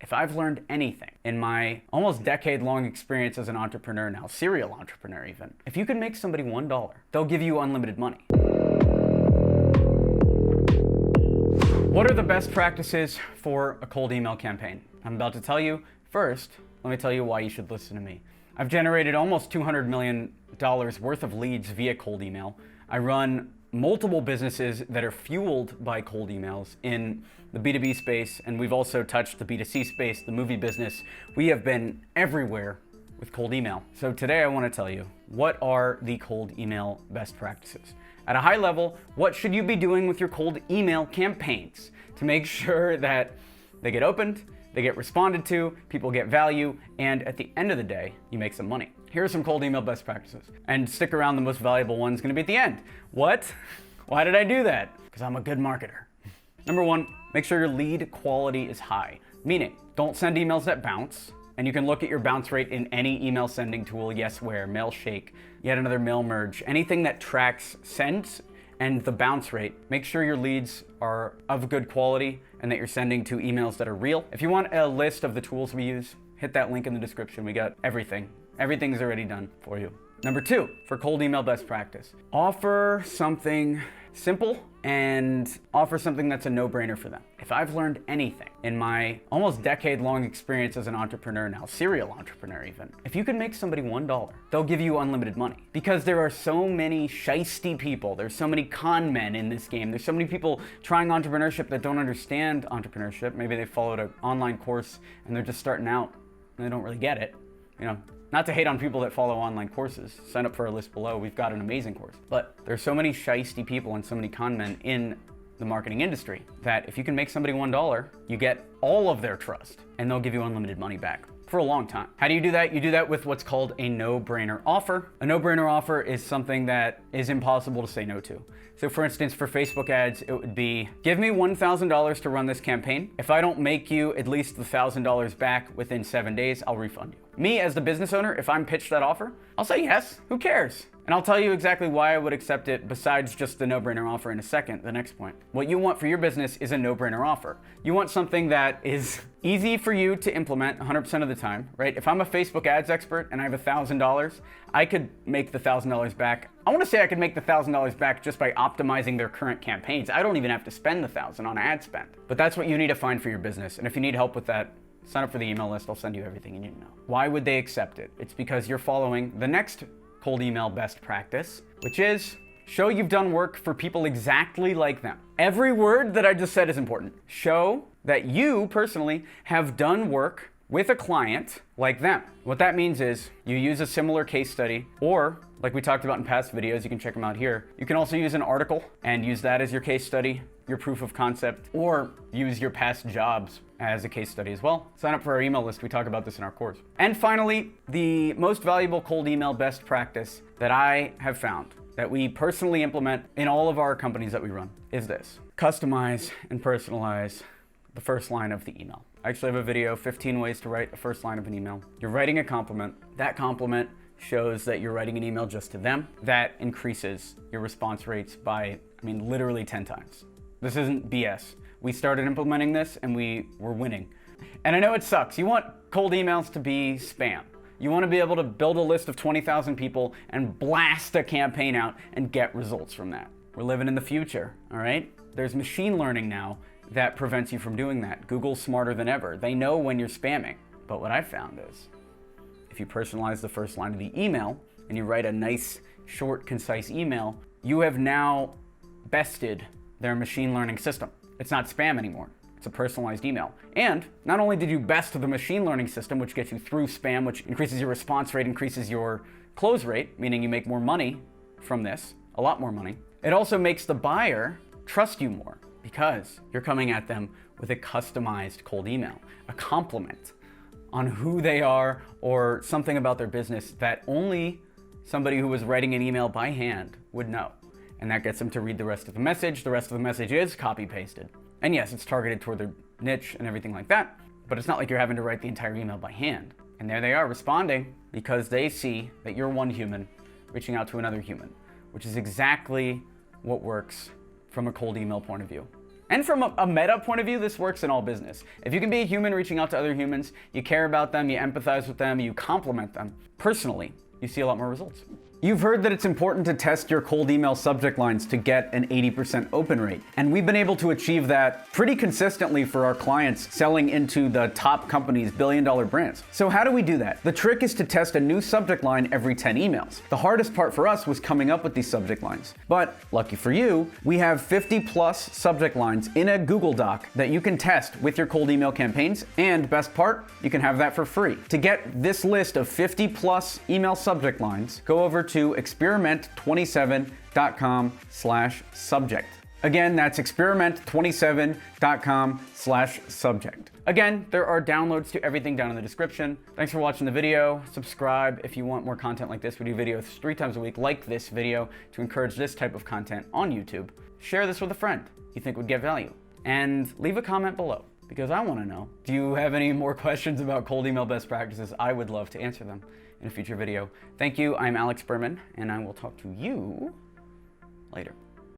If I've learned anything in my almost decade-long experience as an entrepreneur now, serial entrepreneur even, if you can make somebody $1, they'll give you unlimited money. What are the best practices for a cold email campaign? I'm about to tell you. First, let me tell you why you should listen to me. I've generated almost $200 million worth of leads via cold email. I run multiple businesses that are fueled by cold emails in the B2B space, and we've also touched the B2C space, the movie business. We have been everywhere with cold email. So today I want to tell you, what are the cold email best practices? At a high level, what should you be doing with your cold email campaigns to make sure that they get opened, they get responded to, people get value, and at the end of the day, you make some money. Here are some cold email best practices. And stick around, the most valuable one's gonna be at the end. What? Why did I do that? Because I'm a good marketer. Number one, make sure your lead quality is high. Meaning, don't send emails that bounce. And you can look at your bounce rate in any email sending tool, Yesware, Mailshake, yet another mail merge, anything that tracks sends and the bounce rate. Make sure your leads are of good quality and that you're sending to emails that are real. If you want a list of the tools we use, hit that link in the description. We got everything. Everything's already done for you. Number two, for cold email best practice, offer something simple and offer something that's a no-brainer for them. If I've learned anything in my almost decade-long experience as an entrepreneur now, serial entrepreneur even, if you can make somebody $1, they'll give you unlimited money. Because there are so many shisty people, there's so many con men in this game, there's so many people trying entrepreneurship that don't understand entrepreneurship. Maybe they followed an online course and they're just starting out and they don't really get it. You know, not to hate on people that follow online courses. Sign up for our list below. We've got an amazing course. But there's so many shisty people and so many con men in the marketing industry that if you can make somebody $1, you get all of their trust and they'll give you unlimited money back for a long time. How do you do that? You do that with what's called a no-brainer offer. A no-brainer offer is something that is impossible to say no to. So for instance, for Facebook ads, it would be, give me $1,000 to run this campaign. If I don't make you at least the $1,000 back within 7 days, I'll refund you. Me as the business owner, if I'm pitched that offer, I'll say yes, who cares? And I'll tell you exactly why I would accept it besides just the no-brainer offer in a second, the next point. What you want for your business is a no-brainer offer. You want something that is easy for you to implement 100% of the time, right? If I'm a Facebook ads expert and I have $1,000, I could make the $1,000 back. I want to say I could make the $1,000 back just by optimizing their current campaigns. I don't even have to spend the $1,000 on ad spend. But that's what you need to find for your business. And if you need help with that, sign up for the email list. I'll send you everything you need to know. Why would they accept it? It's because you're following the next cold email best practice, which is show you've done work for people exactly like them. Every word that I just said is important. Show that you personally have done work with a client like them. What that means is you use a similar case study, or like we talked about in past videos, you can check them out here. You can also use an article and use that as your case study, your proof of concept, or use your past jobs as a case study as well. Sign up for our email list. We talk about this in our course. And finally, the most valuable cold email best practice that I have found that we personally implement in all of our companies that we run is this: customize and personalize the first line of the email. I actually have a video, 15 ways to write a first line of an email. You're writing a compliment. That compliment shows that you're writing an email just to them. That increases your response rates by, literally 10 times. This isn't BS. We started implementing this and we were winning. And I know it sucks. You want cold emails to be spam. You want to be able to build a list of 20,000 people and blast a campaign out and get results from that. We're living in the future, all right? There's machine learning now that prevents you from doing that. Google's smarter than ever. They know when you're spamming. But what I found is, if you personalize the first line of the email and you write a nice, short, concise email, you have now bested their machine learning system. It's not spam anymore. It's a personalized email. And not only did you best the machine learning system, which gets you through spam, which increases your response rate, increases your close rate, meaning you make more money from this, a lot more money. It also makes the buyer trust you more because you're coming at them with a customized cold email, a compliment on who they are or something about their business that only somebody who was writing an email by hand would know. And that gets them to read the rest of the message. The rest of the message is copy-pasted. And yes, it's targeted toward their niche and everything like that, but it's not like you're having to write the entire email by hand. And there they are responding because they see that you're one human reaching out to another human, which is exactly what works from a cold email point of view. And from a meta point of view, this works in all business. If you can be a human reaching out to other humans, you care about them, you empathize with them, you compliment them personally, you see a lot more results. You've heard that it's important to test your cold email subject lines to get an 80% open rate. And we've been able to achieve that pretty consistently for our clients selling into the top companies, billion-dollar brands. So how do we do that? The trick is to test a new subject line every 10 emails. The hardest part for us was coming up with these subject lines. But lucky for you, we have 50 plus subject lines in a Google Doc that you can test with your cold email campaigns. And best part, you can have that for free. To get this list of 50 plus email subject lines, go over to experiment27.com/subject. Again, that's experiment27.com/subject. Again, there are downloads to everything down in the description. Thanks for watching the video. Subscribe if you want more content like this. We do videos 3 times a week like this video to encourage this type of content on YouTube. Share this with a friend you think would get value. And leave a comment below, because I want to know. Do you have any more questions about cold email best practices? I would love to answer them in a future video. Thank you. I'm Alex Berman, and I will talk to you later.